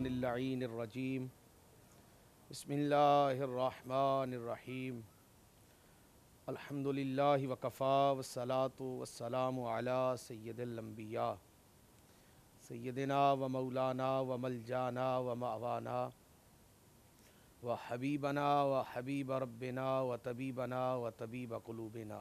الشیطان اللعین الرجیم بسم اللہ الرحمن الرحیم الحمدللہ وکفا والصلاة والسلام علی سید الانبیاء سیدنا و مولانا و ملجانا و مأوانا و حبیبنا و حبیب ربنا و طبیبنا و طبیب قلوبنا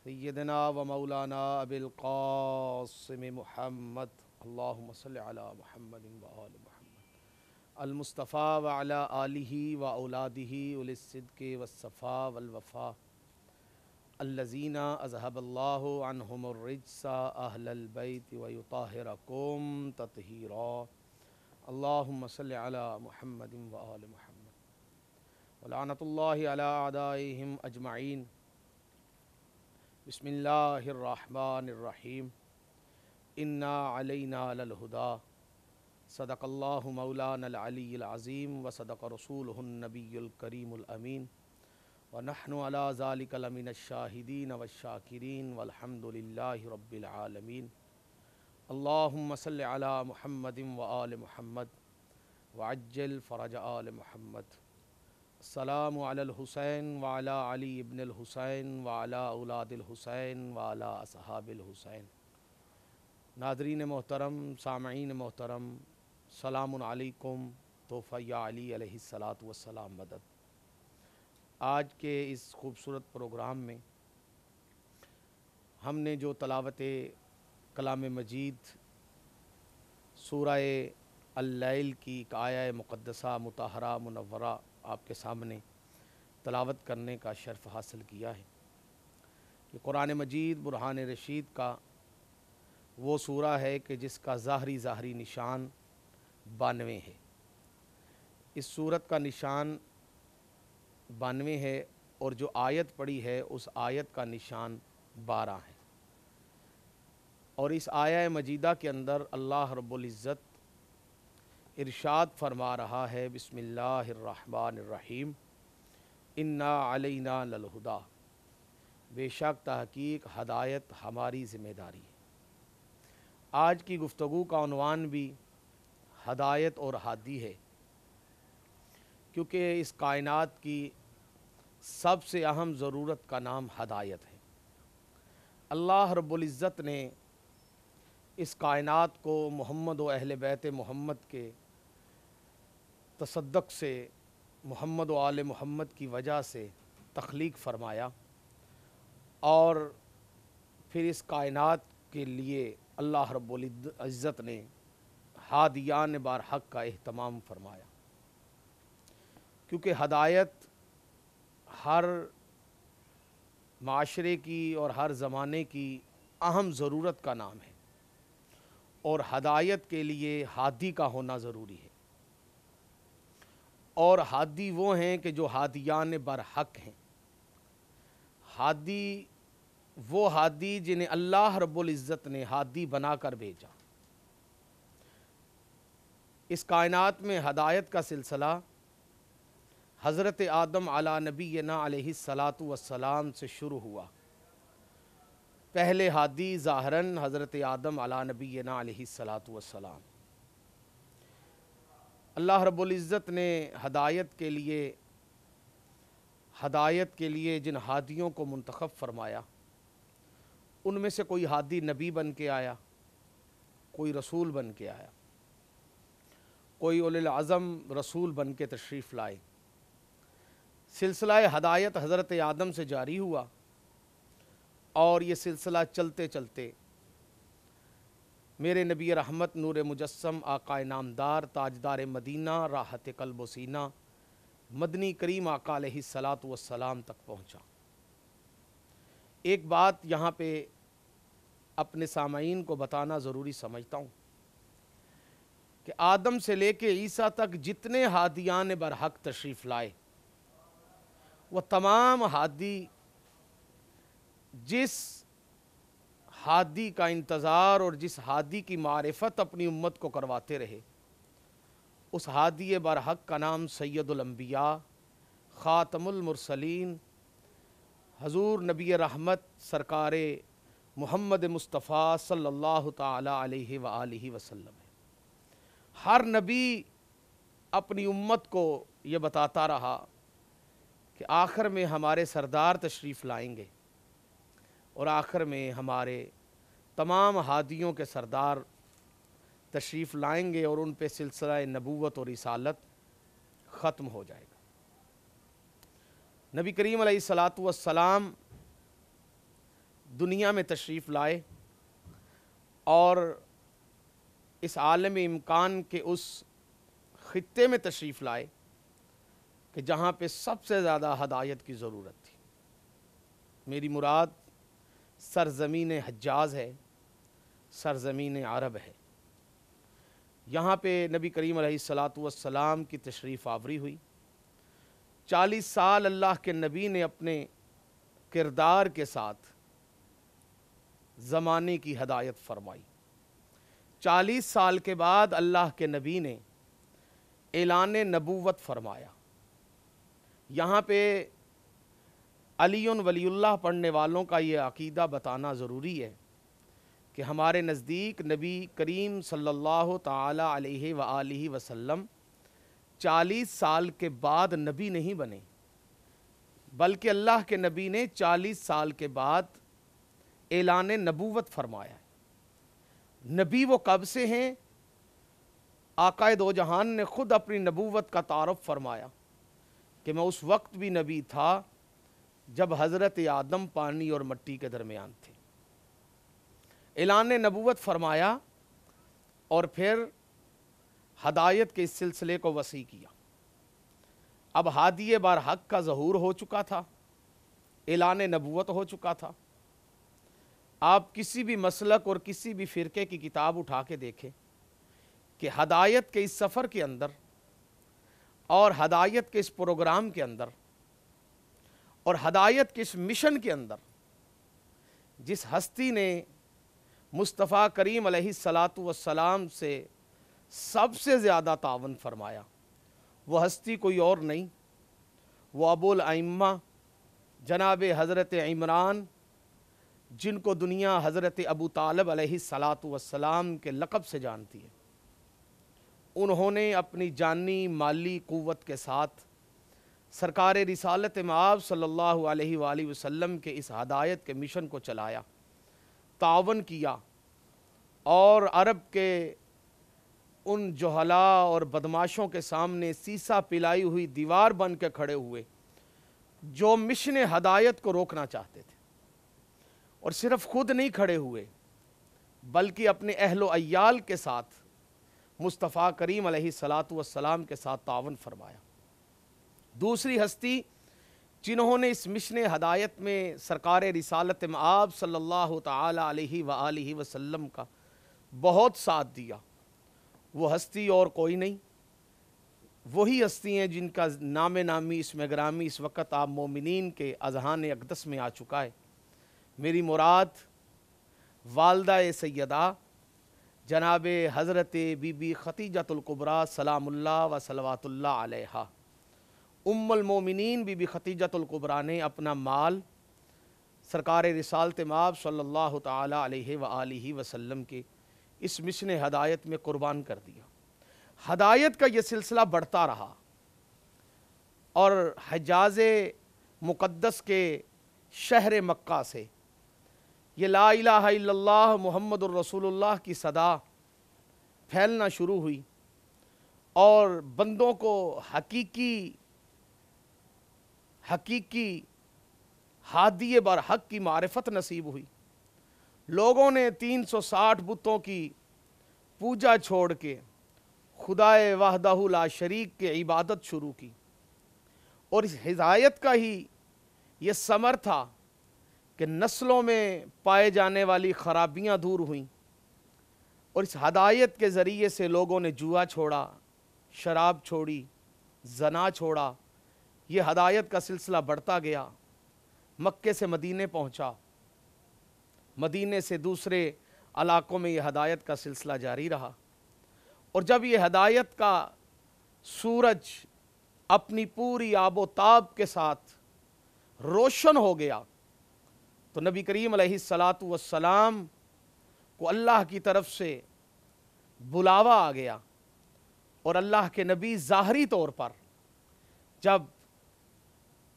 سیدنا و مولانا ابی القاسم محمد اللہم صلی علی محمد و آل محمد المصطفیٰ و علی آلہ و اولادہ اولی الصدق والصفاء والوفاء الذین اذہب اللہ عنہم الرجس اہل البیت ویطہرکم تطہیرا اللہم صلی علی محمد و آل محمد ولعنۃ اللہ علی اعدائہم اجمعین بسم اللہ الرحمن الرحیم انا علینا للہدا صدق اللہ مولانا العلی العظیم وصدق رسولہ النبی الکریم الامین ونحن علی ذلک لمن الشاہدین والشاکرین والحمد للہ رب العالمین اللہم صل علی محمد وآل محمد وعجل فرج آل محمد السلام علی الحسین وعلی علی ابن الحسین وعلی اولاد الحسین وعلی اصحاب الحسین۔ ناظرین محترم، سامعین محترم، سلام علیکم تحفہ یا علی علیہ الصلاۃ والسلام مدد۔ آج کے اس خوبصورت پروگرام میں ہم نے جو تلاوت کلام مجید سورہ اللیل کی ایک آیہ مقدسہ مطہرہ منورہ آپ کے سامنے تلاوت کرنے کا شرف حاصل کیا ہے۔ یہ قرآن مجید برہان رشید کا وہ سورہ ہے کہ جس کا ظاہری نشان 92 ہے۔ اس سورت کا نشان 92 ہے اور جو آیت پڑھی ہے اس آیت کا نشان 12 ہے۔ اور اس آیہ مجیدہ کے اندر اللہ رب العزت ارشاد فرما رہا ہے، بسم اللہ الرحمن الرحیم انا علینا للہدا، بے شک تحقیق ہدایت ہماری ذمہ داری ہے۔ آج کی گفتگو کا عنوان بھی ہدایت اور ہادی ہے، کیونکہ اس کائنات کی سب سے اہم ضرورت کا نام ہدایت ہے۔ اللہ رب العزت نے اس کائنات کو محمد و اہل بیت محمد کے تصدق سے، محمد و آل محمد کی وجہ سے تخلیق فرمایا، اور پھر اس کائنات کے لیے اللہ رب العزت نے ہادیان برحق کا اہتمام فرمایا، کیونکہ ہدایت ہر معاشرے کی اور ہر زمانے کی اہم ضرورت کا نام ہے، اور ہدایت کے لیے ہادی کا ہونا ضروری ہے۔ اور ہادی وہ ہیں کہ جو ہادیان برحق ہیں۔ ہادی وہ ہادی جنہیں اللہ رب العزت نے ہادی بنا کر بھیجا۔ اس کائنات میں ہدایت کا سلسلہ حضرت آدم علی نبینا علیہ الصلاۃ والسلام سے شروع ہوا۔ پہلے ہادی ظاہراً حضرت آدم علی نبینا علیہ الصلاۃ والسلام۔ اللہ رب العزت نے ہدایت کے لیے جن ہادیوں کو منتخب فرمایا، ان میں سے کوئی ہادی نبی بن کے آیا، کوئی رسول بن کے آیا، کوئی اولی العزم رسول بن کے تشریف لائے۔ سلسلہ ہدایت حضرت آدم سے جاری ہوا، اور یہ سلسلہ چلتے چلتے میرے نبی رحمت نور مجسم آقا نامدار تاجدار مدینہ راحت قلب و سینہ مدنی کریم آقا علیہ الصلاۃ والسلام تک پہنچا۔ ایک بات یہاں پہ اپنے سامعین کو بتانا ضروری سمجھتا ہوں کہ آدم سے لے کے عیسیٰ تک جتنے ہادیان برحق تشریف لائے، وہ تمام ہادی جس ہادی کا انتظار اور جس ہادی کی معرفت اپنی امت کو کرواتے رہے، اس ہادی برحق کا نام سید الانبیاء، خاتم المرسلین، حضور نبی رحمت سرکار محمد مصطفیٰ صلی اللہ تعالی علیہ وآلہ وسلم ہے۔ ہر نبی اپنی امت کو یہ بتاتا رہا کہ آخر میں ہمارے سردار تشریف لائیں گے، اور آخر میں ہمارے تمام ہادیوں کے سردار تشریف لائیں گے، اور ان پہ سلسلہ نبوت اور رسالت ختم ہو جائے گا۔ نبی کریم علیہ الصلاۃ والسلام دنیا میں تشریف لائے اور اس عالم امکان کے اس خطے میں تشریف لائے کہ جہاں پہ سب سے زیادہ ہدایت کی ضرورت تھی۔ میری مراد سرزمین حجاز ہے، سرزمین عرب ہے۔ یہاں پہ نبی کریم علیہ الصلاۃ والسلام کی تشریف آوری ہوئی۔ 40 سال اللہ کے نبی نے اپنے کردار کے ساتھ زمانے کی ہدایت فرمائی۔ 40 سال کے بعد اللہ کے نبی نے اعلان نبوت فرمایا۔ یہاں پہ علی ولی اللہ پڑھنے والوں کا یہ عقیدہ بتانا ضروری ہے کہ ہمارے نزدیک نبی کریم صلی اللہ تعالی علیہ وآلہ وسلم 40 سال کے بعد نبی نہیں بنے، بلکہ اللہ کے نبی نے 40 سال کے بعد اعلان نبوت فرمایا ہے۔ نبی وہ کب سے ہیں؟ آقا دو جہان نے خود اپنی نبوت کا تعارف فرمایا کہ میں اس وقت بھی نبی تھا جب حضرت آدم پانی اور مٹی کے درمیان تھے۔ اعلان نبوت فرمایا اور پھر ہدایت کے اس سلسلے کو وسیع کیا۔ اب ہادی بار حق کا ظہور ہو چکا تھا، اعلان نبوت ہو چکا تھا۔ آپ کسی بھی مسلک اور کسی بھی فرقے کی کتاب اٹھا کے دیکھیں کہ ہدایت کے اس سفر کے اندر اور ہدایت کے اس پروگرام کے اندر اور ہدایت کے اس مشن کے اندر جس ہستی نے مصطفیٰ کریم علیہ الصلاۃ والسلام سے سب سے زیادہ تعاون فرمایا، وہ ہستی کوئی اور نہیں، وہ ابو الائمہ جناب حضرت عمران، جن کو دنیا حضرت ابو طالب علیہ الصلاۃ والسلام کے لقب سے جانتی ہے۔ انہوں نے اپنی جانی مالی قوت کے ساتھ سرکار رسالت مآب صلی اللہ علیہ وآلہ وسلم کے اس ہدایت کے مشن کو چلایا، تعاون کیا، اور عرب کے ان جہلاء اور بدماشوں کے سامنے سیسا پلائی ہوئی دیوار بن کے کھڑے ہوئے جو مشن ہدایت کو روکنا چاہتے تھے۔ اور صرف خود نہیں کھڑے ہوئے بلکہ اپنے اہل و عیال کے ساتھ مصطفیٰ کریم علیہ الصلاۃ والسلام کے ساتھ تعاون فرمایا۔ دوسری ہستی جنہوں نے اس مشن ہدایت میں سرکار رسالت مآب صلی اللہ تعالی علیہ وآلہ وسلم کا بہت ساتھ دیا، وہ ہستی اور کوئی نہیں، وہی ہستی ہیں جن کا نام نامی اسم گرامی اس وقت آپ مومنین کے اذہان اقدس میں آ چکا ہے۔ میری مراد والدہ سیدہ جناب حضرت بی بی خدیجۃ الکبریٰ سلام اللہ و صلوات اللہ علیہا، ام المومنین بی بی خدیجۃ الکبریٰ نے اپنا مال سرکار رسالت مآب صلی اللہ تعالی علیہ وآلہ وسلم کے اس مشن ہدایت میں قربان کر دیا۔ ہدایت کا یہ سلسلہ بڑھتا رہا اور حجاز مقدس کے شہر مکہ سے یہ لا الہ الا اللہ محمد الرسول اللہ کی صدا پھیلنا شروع ہوئی، اور بندوں کو حقیقی ہادی برحق کی معرفت نصیب ہوئی۔ لوگوں نے 360 بتوں کی پوجا چھوڑ کے خدائے وحدہ لا شریک کے عبادت شروع کی، اور اس ہدایت کا ہی یہ ثمر تھا کہ نسلوں میں پائے جانے والی خرابیاں دور ہوئیں، اور اس ہدایت کے ذریعے سے لوگوں نے جوا چھوڑا، شراب چھوڑی، زنا چھوڑا۔ یہ ہدایت کا سلسلہ بڑھتا گیا، مکے سے مدینے پہنچا، مدینے سے دوسرے علاقوں میں یہ ہدایت کا سلسلہ جاری رہا، اور جب یہ ہدایت کا سورج اپنی پوری آب و تاب کے ساتھ روشن ہو گیا تو نبی کریم علیہ الصلاۃ والسلام کو اللہ کی طرف سے بلاوا آ گیا اور اللہ کے نبی ظاہری طور پر جب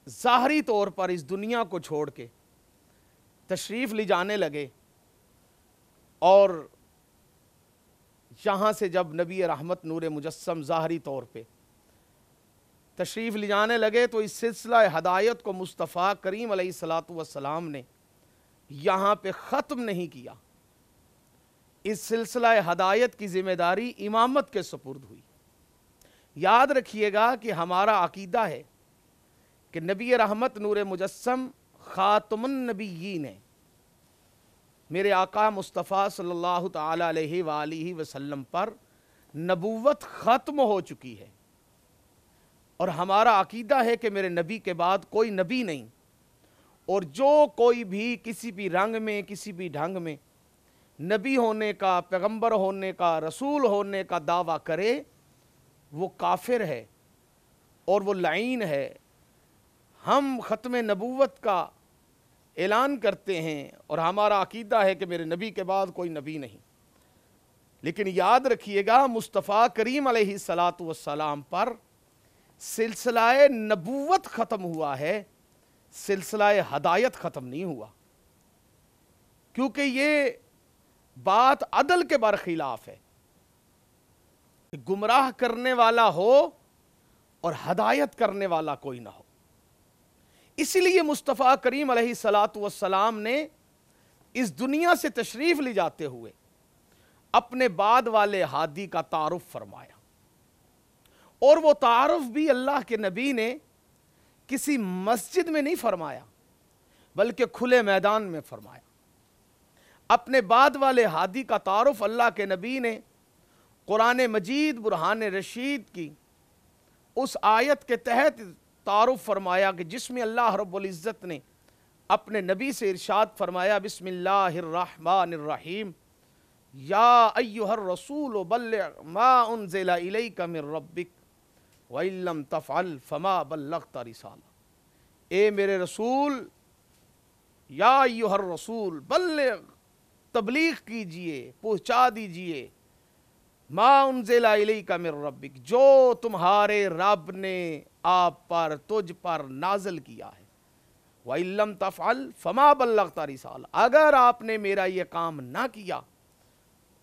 ظاہری طور پر اس دنیا کو چھوڑ کے تشریف لے جانے لگے، اور یہاں سے جب نبی رحمت نور مجسم ظاہری طور پہ تشریف لے جانے لگے تو اس سلسلہ ہدایت کو مصطفیٰ کریم علیہ الصلاۃ والسلام نے یہاں پہ ختم نہیں کیا۔ اس سلسلہ ہدایت کی ذمہ داری امامت کے سپرد ہوئی۔ یاد رکھیے گا کہ ہمارا عقیدہ ہے کہ نبی رحمت نور مجسم خاتم النبیین ہے، میرے آقا مصطفیٰ صلی اللہ تعالی علیہ وآلہ وسلم پر نبوت ختم ہو چکی ہے، اور ہمارا عقیدہ ہے کہ میرے نبی کے بعد کوئی نبی نہیں، اور جو کوئی بھی کسی بھی رنگ میں کسی بھی ڈھنگ میں نبی ہونے کا، پیغمبر ہونے کا، رسول ہونے کا دعویٰ کرے وہ کافر ہے اور وہ لعین ہے۔ ہم ختم نبوت کا اعلان کرتے ہیں اور ہمارا عقیدہ ہے کہ میرے نبی کے بعد کوئی نبی نہیں، لیکن یاد رکھیے گا مصطفیٰ کریم علیہ الصلاۃ والسلام پر سلسلہ نبوت ختم ہوا ہے، سلسلہ ہدایت ختم نہیں ہوا، کیونکہ یہ بات عدل کے برخلاف ہے۔ گمراہ کرنے والا ہو اور ہدایت کرنے والا کوئی نہ ہو۔ اسی لیے مصطفیٰ کریم علیہ الصلاۃ والسلام نے اس دنیا سے تشریف لے جاتے ہوئے اپنے بعد والے ہادی کا تعارف فرمایا، اور وہ تعارف بھی اللہ کے نبی نے کسی مسجد میں نہیں فرمایا بلکہ کھلے میدان میں فرمایا۔ اپنے بعد والے ہادی کا تعارف اللہ کے نبی نے قرآن مجید برہان رشید کی اس آیت کے تحت تعارف فرمایا کہ جس میں اللہ رب العزت نے اپنے نبی سے ارشاد فرمایا، بسم اللہ الرحمن الرحیم، یا ایہا الرسول بلغ ما انزل الیک من ربک وَإِن لَّمْ تَفْعَلْ فَمَا بَلَّغْتَ رِسَالَتَهُ۔ اے میرے رسول، یا ایہا الرسول بلغ، تبلیغ کیجئے، پہنچا دیجئے، ما انزل الیک من ربک، جو تمہارے رب نے آپ پر، تجھ پر نازل کیا ہے۔ وَإِن لَّمْ تَفْعَلْ فَمَا بَلَّغْتَ رِسَالَتَهُ، اگر آپ نے میرا یہ کام نہ کیا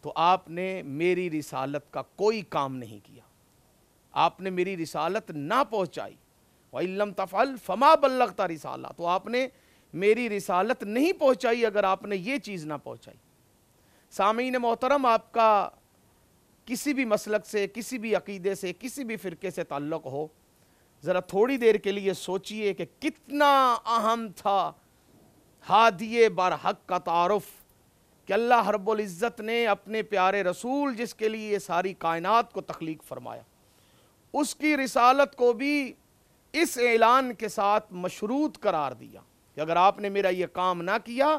تو آپ نے میری رسالت کا کوئی کام نہیں کیا، آپ نے میری رسالت نہ پہنچائی۔ وَإِن لَّمْ تَفْعَلْ فَمَا بَلَّغْتَ رِسَالَتَهُ، تو آپ نے میری رسالت نہیں پہنچائی اگر آپ نے یہ چیز نہ پہنچائی۔ سامعین محترم، آپ کا کسی بھی مسلک سے، کسی بھی عقیدے سے، کسی بھی فرقے سے تعلق ہو، ذرا تھوڑی دیر کے لیے سوچئے کہ کتنا اہم تھا ہادی برحق کا تعارف کہ اللہ رب العزت نے اپنے پیارے رسول جس کے لیے یہ ساری کائنات کو تخلیق فرمایا، اس کی رسالت کو بھی اس اعلان کے ساتھ مشروط قرار دیا کہ اگر آپ نے میرا یہ کام نہ کیا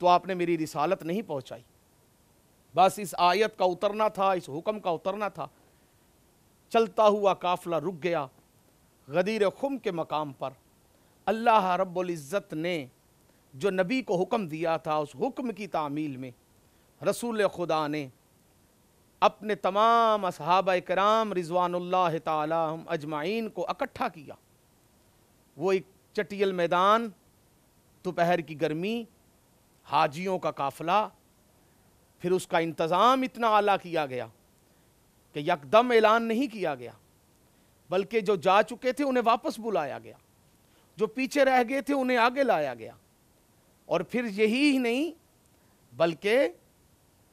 تو آپ نے میری رسالت نہیں پہنچائی۔ بس اس آیت کا اترنا تھا، اس حکم کا اترنا تھا۔ چلتا ہوا قافلہ رک گیا غدیر خم کے مقام پر۔ اللہ رب العزت نے جو نبی کو حکم دیا تھا، اس حکم کی تعمیل میں رسول خدا نے اپنے تمام اصحابہ کرام رضوان اللہ تعالی ہم اجمعین کو اکٹھا کیا۔ وہ ایک چٹیل میدان، دوپہر کی گرمی، حاجیوں کا قافلہ، پھر اس کا انتظام اتنا اعلیٰ کیا گیا کہ یکدم اعلان نہیں کیا گیا، بلکہ جو جا چکے تھے انہیں واپس بلایا گیا، جو پیچھے رہ گئے تھے انہیں آگے لایا گیا، اور پھر یہی ہی نہیں بلکہ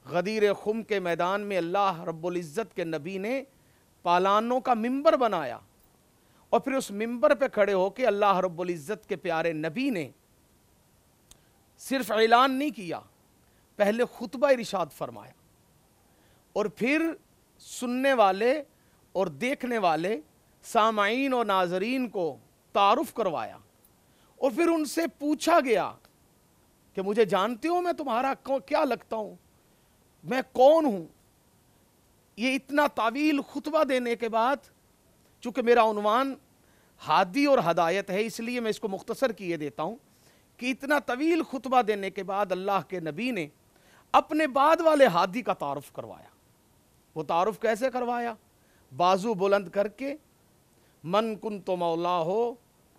غدیر خم کے میدان میں اللہ رب العزت کے نبی نے پالانوں کا منبر بنایا، اور پھر اس منبر پہ کھڑے ہو کے اللہ رب العزت کے پیارے نبی نے صرف اعلان نہیں کیا، پہلے خطبہ ارشاد فرمایا، اور پھر سننے والے اور دیکھنے والے سامعین اور ناظرین کو تعارف کروایا، اور پھر ان سے پوچھا گیا کہ مجھے جانتے ہو، میں تمہارا کیا لگتا ہوں، میں کون ہوں؟ یہ اتنا طویل خطبہ دینے کے بعد، چونکہ میرا عنوان ہادی اور ہدایت ہے اس لیے میں اس کو مختصر کیے دیتا ہوں، کہ اتنا طویل خطبہ دینے کے بعد اللہ کے نبی نے اپنے بعد والے ہادی کا تعارف کروایا۔ وہ تعارف کیسے کروایا؟ بازو بلند کر کے من کنت مولا ہو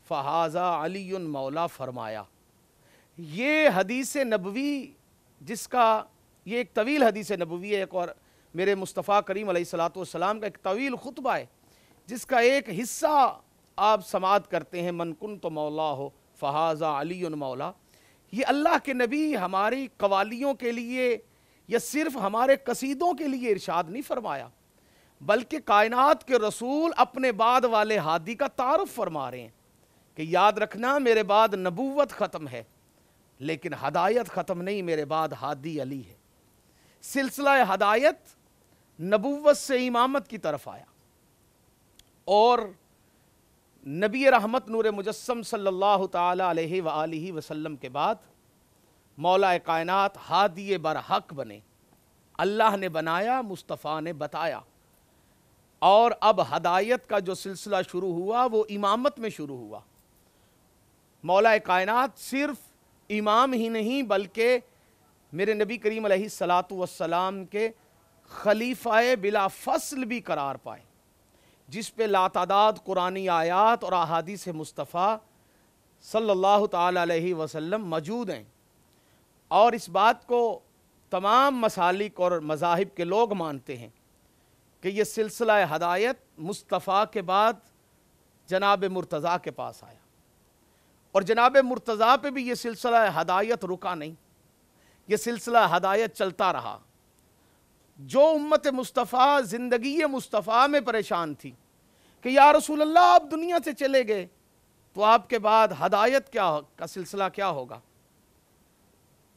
فہذا علی مولا فرمایا۔ یہ حدیث نبوی جس کا یہ ایک طویل حدیث نبوی ہے، ایک اور میرے مصطفیٰ کریم علیہ الصلوۃ والسلام کا ایک طویل خطبہ ہے جس کا ایک حصہ آپ سماعت کرتے ہیں، من کنت مولا ہو فہذا علی مولا۔ یہ اللہ کے نبی ہماری قوالیوں کے لیے یا صرف ہمارے قصیدوں کے لیے ارشاد نہیں فرمایا، بلکہ کائنات کے رسول اپنے بعد والے ہادی کا تعارف فرما رہے ہیں کہ یاد رکھنا میرے بعد نبوت ختم ہے لیکن ہدایت ختم نہیں، میرے بعد ہادی علی ہے۔ سلسلہ ہدایت نبوت سے امامت کی طرف آیا اور نبی رحمت نور مجسم صلی اللہ تعالی علیہ وآلہ وسلم کے بعد مولا کائنات ہادی برحق بنے۔ اللہ نے بنایا، مصطفیٰ نے بتایا، اور اب ہدایت کا جو سلسلہ شروع ہوا وہ امامت میں شروع ہوا۔ مولا کائنات صرف امام ہی نہیں بلکہ میرے نبی کریم علیہ الصلوۃ والسلام کے خلیفہ بلا فصل بھی قرار پائے، جس پہ لاتعداد قرآنی آیات اور احادیث مصطفیٰ صلی اللہ تعالی علیہ وسلم موجود ہیں، اور اس بات کو تمام مسالک اور مذاہب کے لوگ مانتے ہیں کہ یہ سلسلہ ہدایت مصطفیٰ کے بعد جناب مرتضیٰ کے پاس آیا، اور جناب مرتضیٰ پہ بھی یہ سلسلہ ہدایت رکا نہیں، یہ سلسلہ ہدایت چلتا رہا۔ جو امت مصطفیٰ زندگی مصطفیٰ میں پریشان تھی کہ یا رسول اللہ آپ دنیا سے چلے گئے تو آپ کے بعد ہدایت کا سلسلہ کیا ہوگا،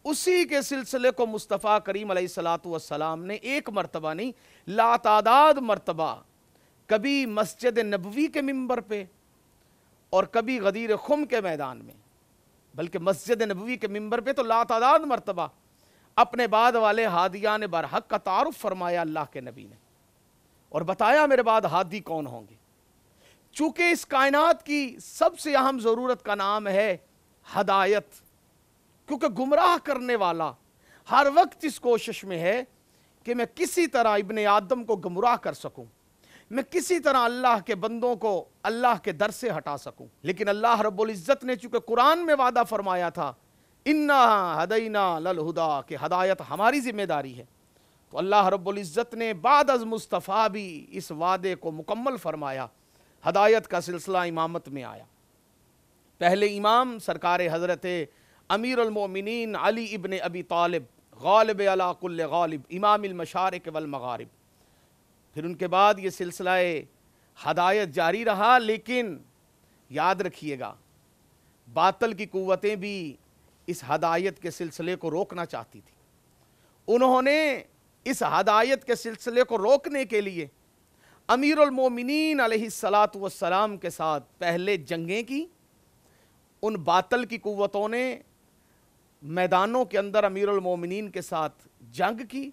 اسی کے سلسلے کو مصطفیٰ کریم علیہ الصلوۃ والسلام نے ایک مرتبہ نہیں لاتعداد مرتبہ، کبھی مسجد نبوی کے منبر پہ اور کبھی غدیر خم کے میدان میں، بلکہ مسجد نبوی کے منبر پہ تو لاتعداد مرتبہ اپنے بعد والے ہادیان برحق کا تعارف فرمایا اللہ کے نبی نے، اور بتایا میرے بعد ہادی کون ہوں گے۔ چونکہ اس کائنات کی سب سے اہم ضرورت کا نام ہے ہدایت، کیونکہ گمراہ کرنے والا ہر وقت اس کوشش میں ہے کہ میں کسی طرح ابن آدم کو گمراہ کر سکوں، میں کسی طرح اللہ کے بندوں کو اللہ کے در سے ہٹا سکوں۔ لیکن اللہ رب العزت نے چونکہ قرآن میں وعدہ فرمایا تھا اِنَّا هَدَيْنَا لَلْهُدَىٰ کہ ہدایت ہماری ذمہ داری ہے، تو اللہ رب العزت نے بعد از مصطفیٰ بھی اس وعدے کو مکمل فرمایا، ہدایت کا سلسلہ امامت میں آیا۔ پہلے امام سرکار حضرت امیر المومنین علی ابن ابی طالب غالب علی کل غالب امام المشارق والمغارب، پھر ان کے بعد یہ سلسلہ ہدایت جاری رہا، لیکن یاد رکھیے گا باطل کی قوتیں بھی اس ہدایت کے سلسلے کو روکنا چاہتی تھی۔ انہوں نے اس ہدایت کے سلسلے کو روکنے کے لیے امیر المومنین علیہ الصلوۃ والسلام کے ساتھ پہلے جنگیں کی۔ ان باطل کی قوتوں نے میدانوں کے اندر امیر المومنین کے ساتھ جنگ کی،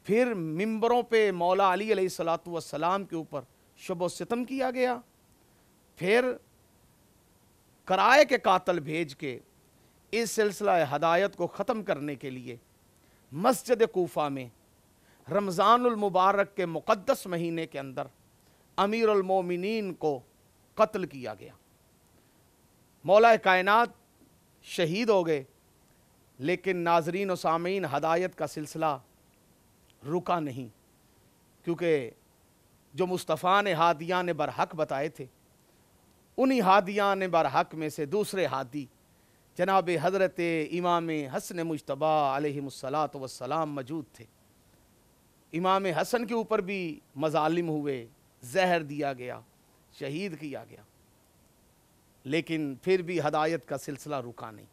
پھر منبروں پہ مولا علی علیہ الصلوۃ والسلام کے اوپر شب و ستم کیا گیا، پھر کرائے کے قاتل بھیج کے اس سلسلہ ہدایت کو ختم کرنے کے لیے مسجد کوفہ میں رمضان المبارک کے مقدس مہینے کے اندر امیر المومنین کو قتل کیا گیا۔ مولا کائنات شہید ہو گئے، لیکن ناظرین و سامعین ہدایت کا سلسلہ رکا نہیں، کیونکہ جو مصطفیٰ نے ہادیان برحق بتائے تھے انہی ہادیان برحق میں سے دوسرے ہادی جناب حضرت امام حسن مجتبی علیہ الصلوۃ والسلام موجود تھے۔ امام حسن کے اوپر بھی مظالم ہوئے، زہر دیا گیا، شہید کیا گیا، لیکن پھر بھی ہدایت کا سلسلہ رکا نہیں۔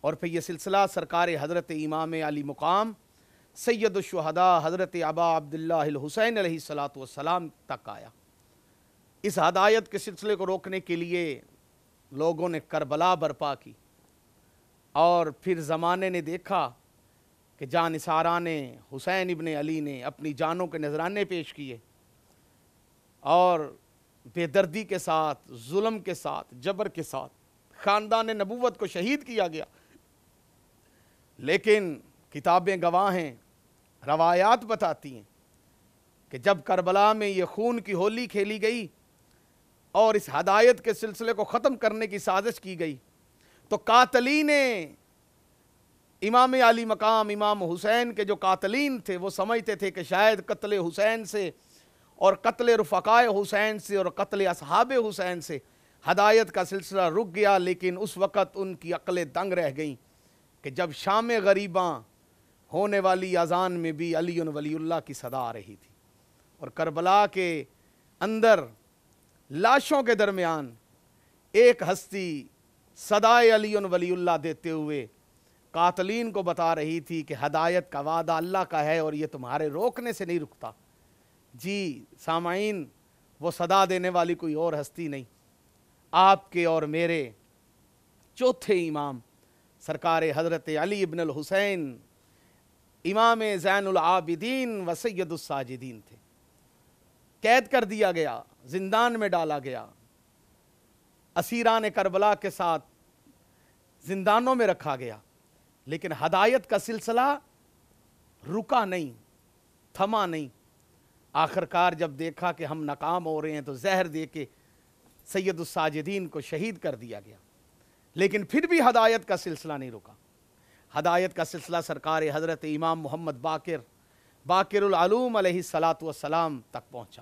اور پھر یہ سلسلہ سرکار حضرت امام علی مقام سید الشہداء حضرت ابا عبداللہ الحسین علیہ الصلوۃ والسلام تک آیا۔ اس ہدایت کے سلسلے کو روکنے کے لیے لوگوں نے کربلا برپا کی، اور پھر زمانے نے دیکھا کہ جانثاران حسین ابن علی نے اپنی جانوں کے نذرانے پیش کیے، اور بے دردی کے ساتھ، ظلم کے ساتھ، جبر کے ساتھ خاندان نبوت کو شہید کیا گیا۔ لیکن کتابیں گواہ ہیں، روایات بتاتی ہیں کہ جب کربلا میں یہ خون کی ہولی کھیلی گئی اور اس ہدایت کے سلسلے کو ختم کرنے کی سازش کی گئی تو قاتلین امام علی مقام امام حسین کے جو قاتلین تھے وہ سمجھتے تھے کہ شاید قتل حسین سے اور قتل رفقائے حسین سے اور قتل اصحاب حسین سے ہدایت کا سلسلہ رک گیا، لیکن اس وقت ان کی عقلیں دنگ رہ گئیں کہ جب شام غریباں ہونے والی اذان میں بھی علی ولی اللہ کی صدا آ رہی تھی، اور کربلا کے اندر لاشوں کے درمیان ایک ہستی صدائے علی ولی اللہ دیتے ہوئے قاتلین کو بتا رہی تھی کہ ہدایت کا وعدہ اللہ کا ہے اور یہ تمہارے روکنے سے نہیں رکتا۔ جی سامعین، وہ صدا دینے والی کوئی اور ہستی نہیں، آپ کے اور میرے چوتھے امام سرکار حضرت علی ابن الحسین امام زین العابدین و سید الساجدین تھے۔ قید کر دیا گیا، زندان میں ڈالا گیا، اسیران کربلا کے ساتھ زندانوں میں رکھا گیا، لیکن ہدایت کا سلسلہ رکا نہیں، تھما نہیں۔ آخرکار جب دیکھا کہ ہم ناکام ہو رہے ہیں تو زہر دے کے سید الساجدین کو شہید کر دیا گیا، لیکن پھر بھی ہدایت کا سلسلہ نہیں رکا۔ ہدایت کا سلسلہ سرکار حضرت امام محمد باقر العلوم علیہ السلام تک پہنچا۔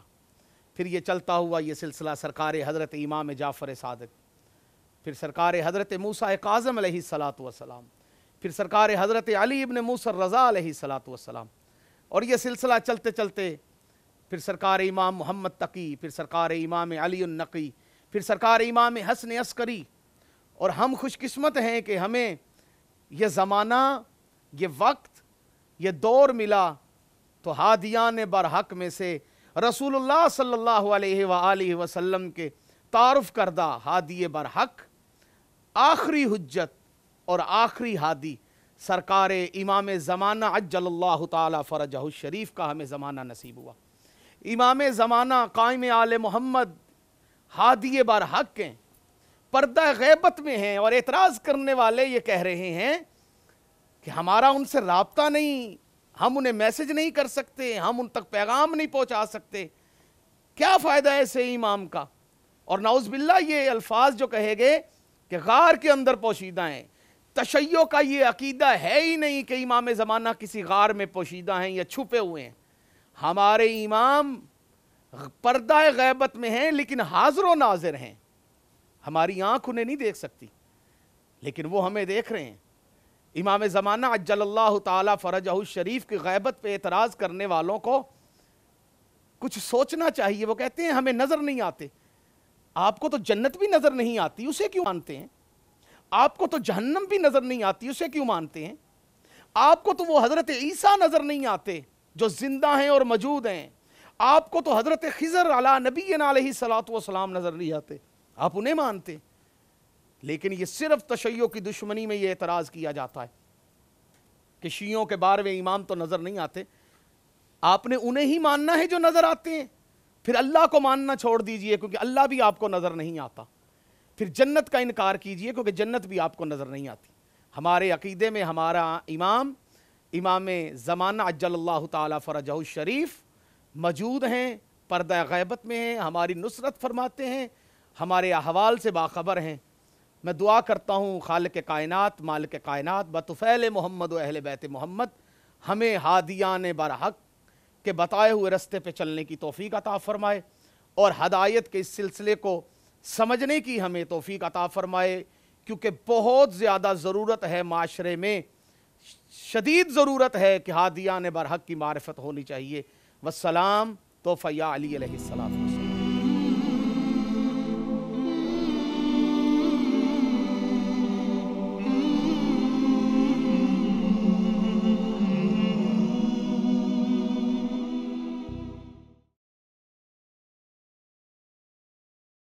پھر یہ چلتا ہوا یہ سلسلہ سرکار حضرت امام جعفر صادق، پھر سرکار حضرت موسیٰ کاظم علیہ السلام، پھر سرکار حضرت علی ابن موسیٰ الرضا علیہ السلام، اور یہ سلسلہ چلتے چلتے پھر سرکار امام محمد تقی، پھر سرکار امام علی النقی، پھر سرکار امام حسن عسکری۔ اور ہم خوش قسمت ہیں کہ ہمیں یہ زمانہ، یہ وقت، یہ دور ملا تو ہادیان برحق میں سے رسول اللہ صلی اللہ علیہ وآلہ وسلم کے تعارف کردہ ہادی برحق، آخری حجت اور آخری ہادی سرکار امام زمانہ عجل اللہ تعالی فرجہ الشریف کا ہمیں زمانہ نصیب ہوا۔ امام زمانہ قائم آل محمد ہادی برحق ہیں، پردہ غیبت میں ہیں، اور اعتراض کرنے والے یہ کہہ رہے ہیں کہ ہمارا ان سے رابطہ نہیں، ہم انہیں میسج نہیں کر سکتے، ہم ان تک پیغام نہیں پہنچا سکتے، کیا فائدہ ہے ایسے امام کا؟ اور نعوذ باللہ یہ الفاظ جو کہے گئے کہ غار کے اندر پوشیدہ ہیں، تشیع کا یہ عقیدہ ہے ہی نہیں کہ امام زمانہ کسی غار میں پوشیدہ ہیں یا چھپے ہوئے ہیں۔ ہمارے امام پردہ غیبت میں ہیں لیکن حاضر و ناظر ہیں، ہماری آنکھ انہیں نہیں دیکھ سکتی لیکن وہ ہمیں دیکھ رہے ہیں۔ امام زمانہ عجل اللہ تعالی فرجہ الشریف کی غیبت پہ اعتراض کرنے والوں کو کچھ سوچنا چاہیے۔ وہ کہتے ہیں ہمیں نظر نہیں آتے۔ آپ کو تو جنت بھی نظر نہیں آتی، اسے کیوں مانتے ہیں؟ آپ کو تو جہنم بھی نظر نہیں آتی، اسے کیوں مانتے ہیں؟ آپ کو تو وہ حضرت عیسیٰ نظر نہیں آتے جو زندہ ہیں اور موجود ہیں، آپ کو تو حضرت خضر علی نبینا علیہ السلام نظر نہیں آتے، آپ انہیں مانتے۔ لیکن یہ صرف تشیع کی دشمنی میں یہ اعتراض کیا جاتا ہے کہ شیعوں کے 12ویں امام تو نظر نہیں آتے، آپ نے انہیں ہی ماننا ہے جو نظر آتے ہیں، پھر اللہ کو ماننا چھوڑ دیجئے کیونکہ اللہ بھی آپ کو نظر نہیں آتا، پھر جنت کا انکار کیجئے کیونکہ جنت بھی آپ کو نظر نہیں آتی۔ ہمارے عقیدے میں ہمارا امام زمانہ عجل اللہ تعالی فرجہ الشریف موجود ہیں، پردہ غیبت میں ہیں، ہماری نصرت فرماتے ہیں، ہمارے احوال سے باخبر ہیں۔ میں دعا کرتا ہوں خالق کائنات مالک کائنات بطفیل محمد و اہل بیت محمد ہمیں ہادیان برحق کے بتائے ہوئے رستے پہ چلنے کی توفیق عطا فرمائے اور ہدایت کے اس سلسلے کو سمجھنے کی ہمیں توفیق عطا فرمائے، کیونکہ بہت زیادہ ضرورت ہے، معاشرے میں شدید ضرورت ہے کہ ہادیان برحق کی معرفت ہونی چاہیے۔ والسلام توفیہ علی علیہ السلام۔